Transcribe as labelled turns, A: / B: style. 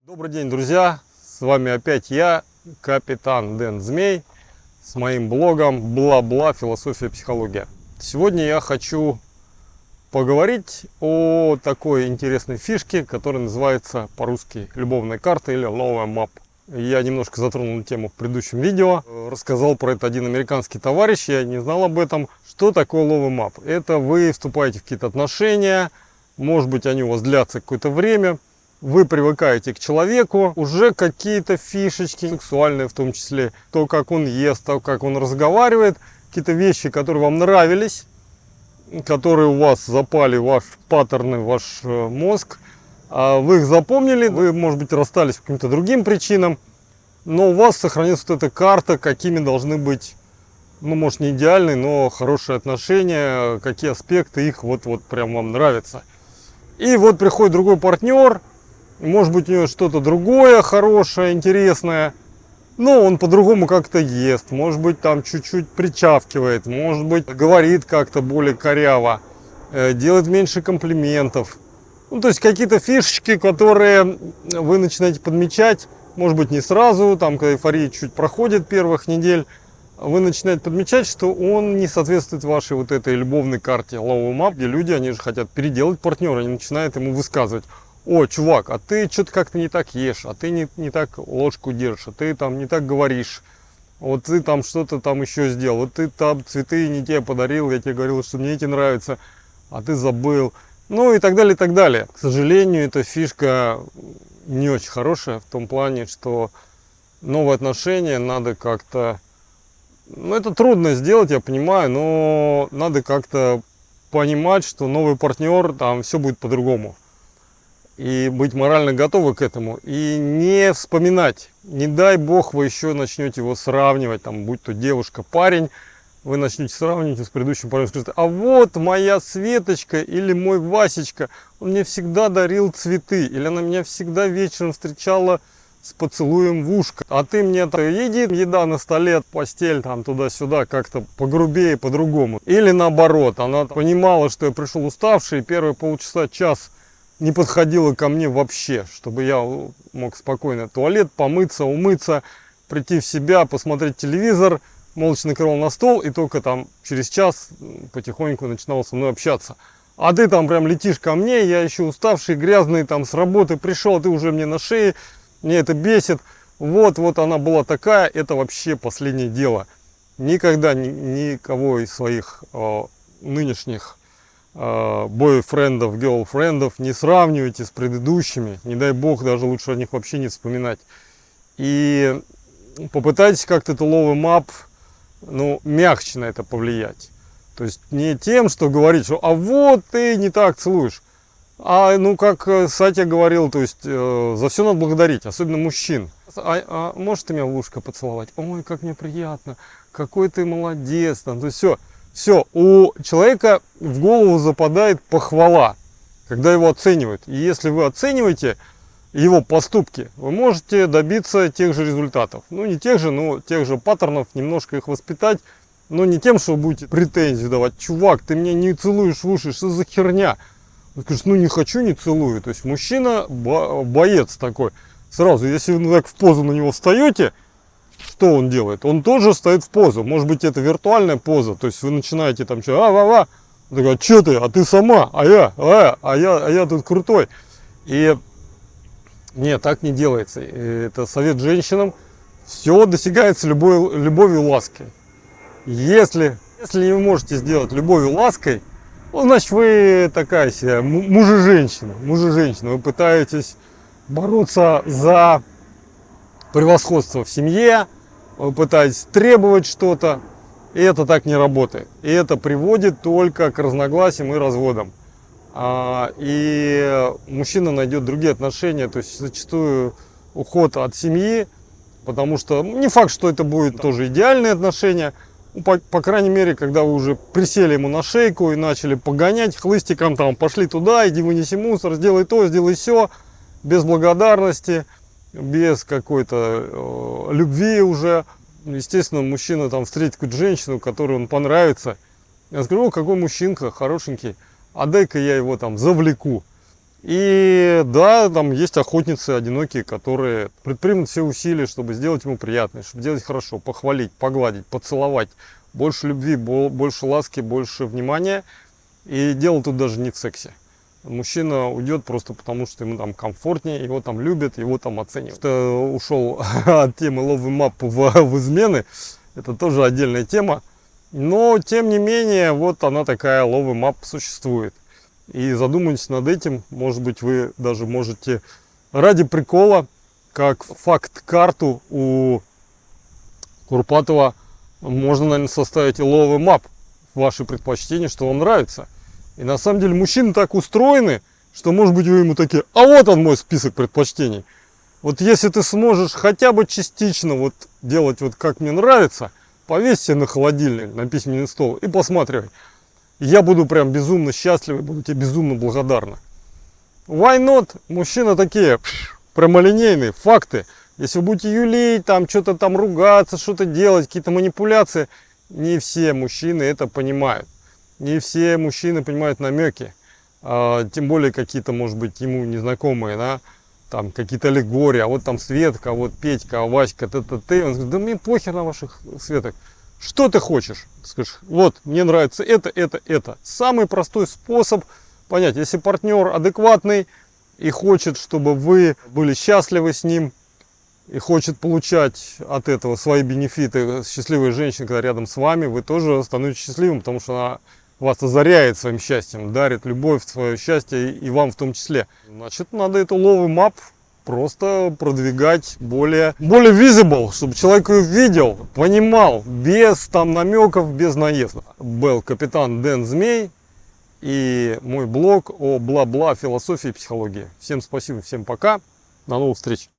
A: Добрый день, друзья! С вами опять я, капитан Дэн Змей, с моим блогом «Бла-бла. Философия, психология». Сегодня я хочу поговорить о такой интересной фишке, которая называется по-русски любовная карта или love map. Я немножко затронул тему в предыдущем видео, рассказал про это один американский товарищ, я не знал об этом. Что такое love map? Это вы вступаете в какие-то отношения, может быть они у вас длятся какое-то время, вы привыкаете к человеку, уже какие-то фишечки, сексуальные в том числе, то, как он ест, то, как он разговаривает, какие-то вещи, которые вам нравились, которые у вас запали в ваш паттерн, в ваш мозг, вы их запомнили, вы, может быть, расстались по каким-то другим причинам, но у вас сохранилась вот эта карта, какими должны быть, ну, может, не идеальные, но хорошие отношения, какие аспекты их вот прям вам нравятся. И вот приходит другой партнер, может быть, у него что-то другое хорошее, интересное, но он по-другому как-то ест, может быть, там чуть-чуть причавкивает, может быть, говорит как-то более коряво, делает меньше комплиментов. Ну, то есть какие-то фишечки, которые вы начинаете подмечать, может быть, не сразу, там, когда эйфория чуть проходит первых недель, вы начинаете подмечать, что он не соответствует вашей вот этой любовной карте love map, где люди, они же хотят переделать партнера, они начинают ему высказывать: о, чувак, а ты что-то как-то не так ешь, а ты не так ложку держишь, а ты там не так говоришь, вот ты там что-то там еще сделал, вот ты там цветы не те подарил, я тебе говорил, что мне эти нравятся, а ты забыл, ну и так далее, и так далее. К сожалению, эта фишка не очень хорошая в том плане, что новые отношения надо как-то, ну это трудно сделать, я понимаю, но надо как-то понимать, что новый партнер, там все будет по-другому. И быть морально готовы к этому. И не вспоминать. Не дай бог вы еще начнете его сравнивать. Там, будь то девушка, парень. Вы начнете сравнивать с предыдущим парнем. Скажете: а вот моя Светочка или мой Васечка. Он мне всегда дарил цветы. Или она меня всегда вечером встречала с поцелуем в ушко. А ты мне там еда на столе, постель там туда-сюда, как-то погрубее, по-другому. Или наоборот. Она понимала, что я пришел уставший. И первые полчаса, час не подходила ко мне вообще, чтобы я мог спокойно туалет, помыться, умыться, прийти в себя, посмотреть телевизор, молча накрывал на стол, и только там через час потихоньку начинал со мной общаться. А ты там прям летишь ко мне, я еще уставший, грязный, там с работы пришел, ты уже мне на шее, мне это бесит. Вот она была такая, это вообще последнее дело. Никогда никого из своих нынешних бойфрендов, герлфрендов не сравнивайте с предыдущими, не дай бог, даже лучше о них вообще не вспоминать. И попытайтесь как-то это love map, ну, мягче на это повлиять. То есть не тем, что говорить, что а вот ты не так целуешь, а ну как Сатя говорил, то есть за все надо благодарить, особенно мужчин. Можешь ты меня в ушко поцеловать? Ой, как мне приятно, какой ты молодец, там, то есть все, у человека в голову западает похвала, когда его оценивают. И если вы оцениваете его поступки, вы можете добиться тех же результатов. Ну, не тех же, но тех же паттернов, немножко их воспитать. Но не тем, что вы будете претензию давать: чувак, ты меня не целуешь в уши, что за херня? Он скажет: ну не хочу, не целую. То есть мужчина боец такой. Сразу, если вы так в позу на него встаете, что он делает? Он тоже стоит в позу. Может быть, это виртуальная поза. То есть вы начинаете там что, он такой: а что ты? А ты сама? А я тут крутой. И нет, так не делается. Это совет женщинам. Все достигается любовью, лаской. Если не вы можете сделать любовью, лаской, ну, значит, вы такая себе мужа-женщина. Вы пытаетесь бороться за превосходство в семье, вы пытаетесь требовать что-то, и это так не работает. И это приводит только к разногласиям и разводам. И мужчина найдет другие отношения, то есть зачастую уход от семьи, потому что не факт, что это будет тоже идеальные отношения. По крайней мере, когда вы уже присели ему на шейку и начали погонять хлыстиком, там, пошли туда, иди вынеси мусор, сделай то, сделай все, без благодарности, без какой-то любви уже. Естественно, мужчина там встретит какую-то женщину, которой он понравится. Я скажу: о, какой мужчинка хорошенький, а дай-ка я его там завлеку. И да, там есть охотницы одинокие, которые предпримут все усилия, чтобы сделать ему приятно, чтобы сделать хорошо, похвалить, погладить, поцеловать. Больше любви, больше ласки, больше внимания. И дело тут даже не в сексе. Мужчина уйдет просто потому, что ему там комфортнее, его там любят, его там оценивают. Что ушел от темы Love Map в измены, это тоже отдельная тема. Но, тем не менее, вот она такая, Love Map существует. И задумайтесь над этим, может быть, вы даже можете ради прикола, как факт-карту у Курпатова, можно, наверное, составить и Love Map, ваши предпочтения, что вам нравится. И на самом деле мужчины так устроены, что, может быть, вы ему такие, а вот он мой список предпочтений. Вот если ты сможешь хотя бы частично вот делать вот как мне нравится, повесь себе на холодильник, на письменный стол и посматривай. Я буду прям безумно счастлив, буду тебе безумно благодарна. Why not? Мужчины такие прямолинейные, факты. Если вы будете юлить, там что-то там ругаться, что-то делать, какие-то манипуляции, не все мужчины это понимают. Не все мужчины понимают намеки. Тем более какие-то, может быть, ему незнакомые, да, там какие-то аллегории, а вот там Светка, а вот Петька, а Васька, т-т-т. Он говорит, да мне похер на ваших Светок. Что ты хочешь? Скажешь, вот, мне нравится это. Самый простой способ понять, если партнер адекватный и хочет, чтобы вы были счастливы с ним, и хочет получать от этого свои бенефиты, счастливая женщина, когда рядом с вами, вы тоже становитесь счастливым, потому что она вас озаряет своим счастьем, дарит любовь, свое счастье и вам в том числе. Значит, надо эту Love Map просто продвигать более visible, чтобы человек ее видел, понимал, без там намеков, без наездов. Был капитан Дэн Змей и мой блог о бла-бла, философии и психологии. Всем спасибо, всем пока, до новых встреч.